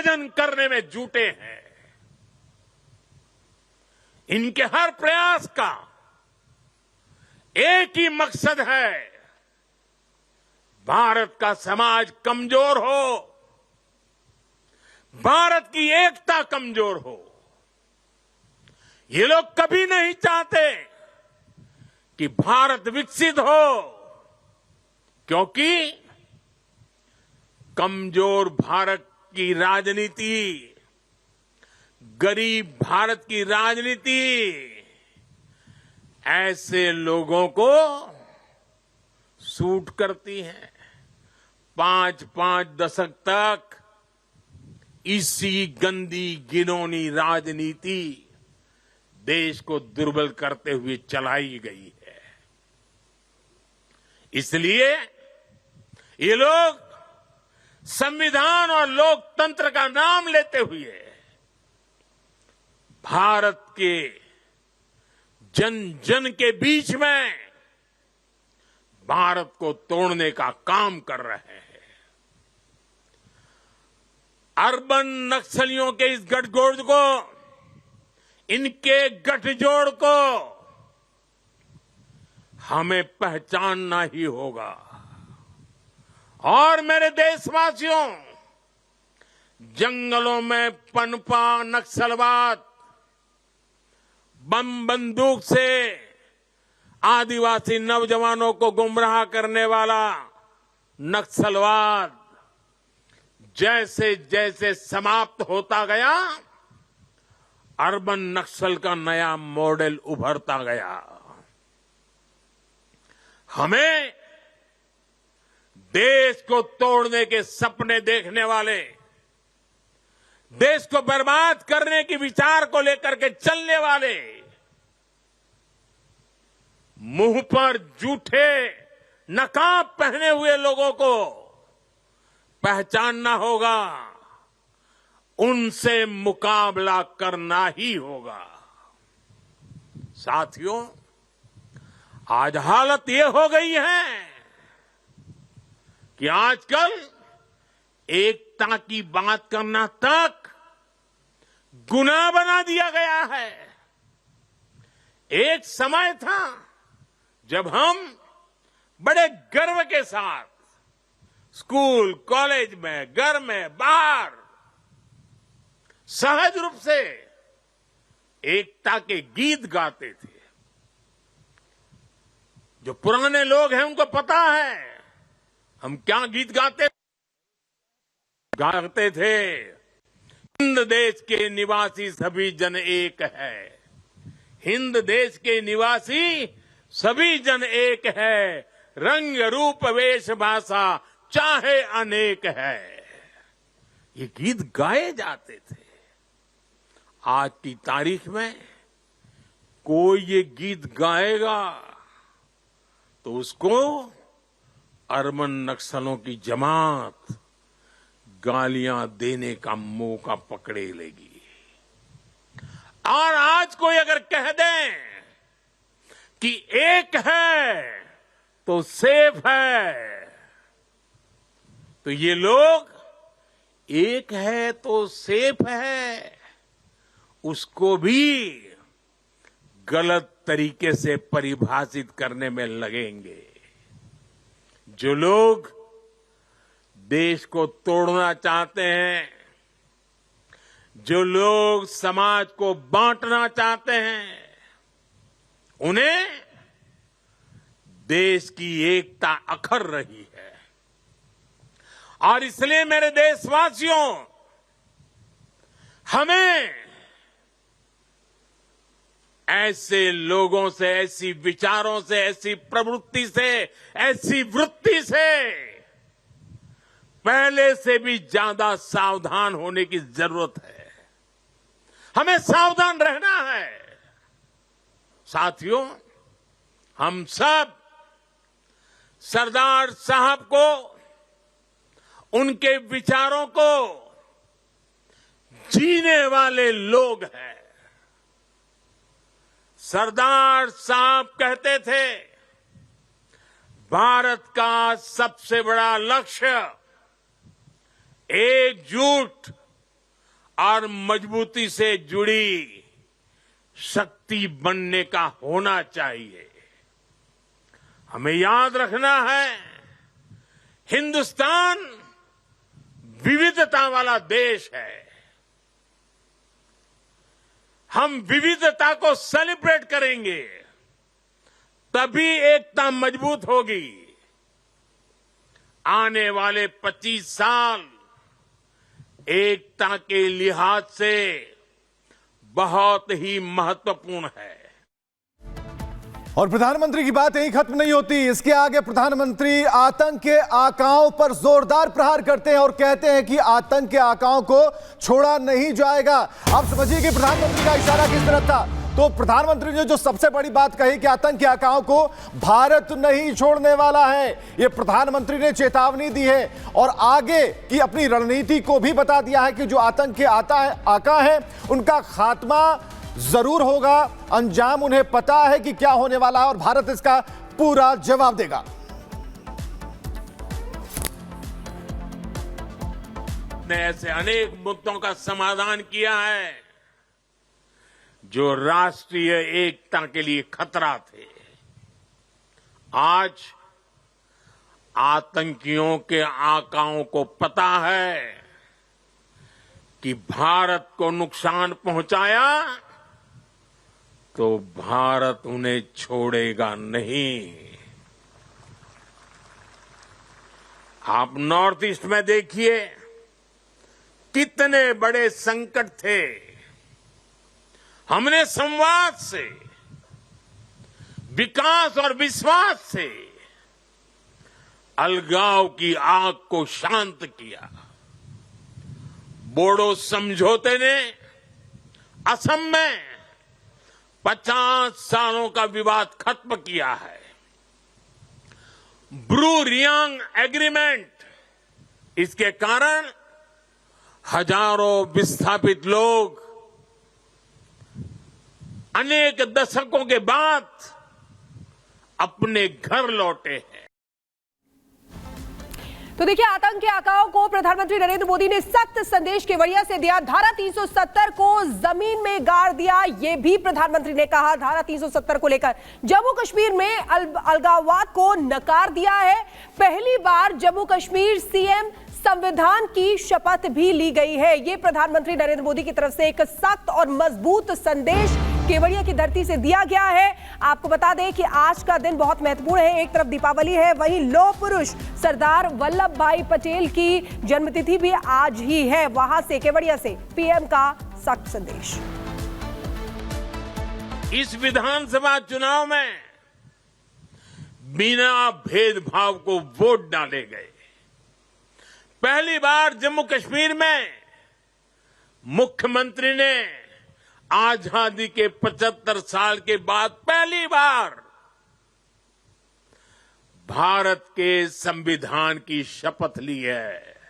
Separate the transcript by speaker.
Speaker 1: विभाजन करने में जुटे हैं। इनके हर प्रयास का एक ही मकसद है, भारत का समाज कमजोर हो, भारत की एकता कमजोर हो। ये लोग कभी नहीं चाहते कि भारत विकसित हो, क्योंकि कमजोर भारत की राजनीति, गरीब भारत की राजनीति ऐसे लोगों को सूट करती है। 5-5 दशक तक इसी गंदी घिनौनी राजनीति देश को दुर्बल करते हुए चलाई गई है। इसलिए ये लोग संविधान और लोकतंत्र का नाम लेते हुए भारत के जन जन के बीच में भारत को तोड़ने का काम कर रहे हैं। अर्बन नक्सलियों के इस गठजोड़ को, इनके गठजोड़ को हमें पहचानना ही होगा। और मेरे देशवासियों, जंगलों में पनपा नक्सलवाद, बम बंदूक से आदिवासी नौजवानों को गुमराह करने वाला नक्सलवाद जैसे जैसे समाप्त होता गया, अर्बन नक्सल का नया मॉडल उभरता गया। हमें देश को तोड़ने के सपने देखने वाले, देश को बर्बाद करने की विचार को लेकर के चलने वाले, मुंह पर जूठे नकाब पहने हुए लोगों को पहचानना होगा, उनसे मुकाबला करना ही होगा। साथियों, आज हालत ये हो गई है कि आजकल एकता की बात करना तक गुनाह बना दिया गया है। एक समय था जब हम बड़े गर्व के साथ स्कूल, कॉलेज में, घर में, बाहर सहज रूप से एकता के गीत गाते थे। जो पुराने लोग हैं उनको पता है हम क्या गीत गाते थे। हिंद देश के निवासी सभी जन एक है, हिंद देश के निवासी सभी जन एक है, रंग रूप वेश भाषा चाहे अनेक है। ये गीत गाए जाते थे। आज की तारीख में कोई ये गीत गाएगा तो उसको अर्बन नक्सलों की जमात गालियां देने का मौका पकड़े लेगी। और आज कोई अगर कह दें कि एक है तो सेफ है, तो ये लोग एक है तो सेफ है उसको भी गलत तरीके से परिभाषित करने में लगेंगे। जो लोग देश को तोड़ना चाहते हैं, जो लोग समाज को बांटना चाहते हैं, उन्हें देश की एकता अखर रही है। और इसलिए मेरे देशवासियों, हमें ऐसे लोगों से, ऐसी विचारों से, ऐसी प्रवृत्ति से, ऐसी वृत्ति से पहले से भी ज्यादा सावधान होने की जरूरत है। हमें सावधान रहना है। साथियों, हम सब सरदार साहब को, उनके विचारों को जीने वाले लोग हैं। सरदार साहब कहते थे, भारत का सबसे बड़ा लक्ष्य एकजुट और मजबूती से जुड़ी शक्ति बनने का होना चाहिए। हमें याद रखना है, हिंदुस्तान विविधता वाला देश है। हम विविधता को सेलिब्रेट करेंगे, तभी एकता मजबूत होगी। आने वाले 25 साल एकता के लिहाज से बहुत ही महत्वपूर्ण है।
Speaker 2: और प्रधानमंत्री की बात यही खत्म नहीं होती। इसके आगे प्रधानमंत्री आतंक के आकाओं पर जोरदार प्रहार करते हैं और कहते हैं कि आतंक के आकाओं को छोड़ा नहीं जाएगा। आप समझिए कि प्रधानमंत्री का इशारा किस तरह था। तो प्रधानमंत्री ने जो सबसे बड़ी बात कही कि आतंक के आकाओं को भारत नहीं छोड़ने वाला है, यह प्रधानमंत्री ने चेतावनी दी है और आगे की अपनी रणनीति को भी बता दिया है कि जो आतंक के आका है उनका खात्मा जरूर होगा। अंजाम उन्हें पता है कि क्या होने वाला है और भारत इसका पूरा जवाब देगा।
Speaker 1: ने ऐसे अनेक मुद्दों का समाधान किया है जो राष्ट्रीय एकता के लिए खतरा थे। आज आतंकियों के आकाओं को पता है कि भारत को नुकसान पहुंचाया तो भारत उन्हें छोड़ेगा नहीं। आप नॉर्थ ईस्ट में देखिए कितने बड़े संकट थे। हमने संवाद से, विकास और विश्वास से अलगाव की आग को शांत किया। बोडो समझौते ने असम में 50 सालों का विवाद खत्म किया है। ब्रू रियांग एग्रीमेंट, इसके कारण हजारों विस्थापित लोग अनेक दशकों के बाद अपने घर लौटे हैं।
Speaker 3: तो देखिए, आतंक के आकाओं को प्रधानमंत्री नरेंद्र मोदी ने सख्त संदेश केवड़िया से दिया। धारा 370 को जमीन में गाड़ दिया, यह भी प्रधानमंत्री ने कहा। धारा 370 को लेकर जम्मू कश्मीर में अलगाववाद को नकार दिया है। पहली बार जम्मू कश्मीर सीएम संविधान की शपथ भी ली गई है। यह प्रधानमंत्री नरेंद्र मोदी की तरफ से एक सख्त और मजबूत संदेश केवड़िया की धरती से दिया गया है। आपको बता दें कि आज का दिन बहुत महत्वपूर्ण है। एक तरफ दीपावली है, वहीं लौह पुरुष सरदार वल्लभ भाई पटेल की जन्मतिथि भी आज ही है। वहां से केवड़िया से पीएम का सख्त संदेश।
Speaker 1: इस विधानसभा चुनाव में बिना भेदभाव को वोट डाले गए। पहली बार जम्मू कश्मीर में मुख्यमंत्री ने आजादी के 75 साल के बाद पहली बार भारत के संविधान की शपथ ली है।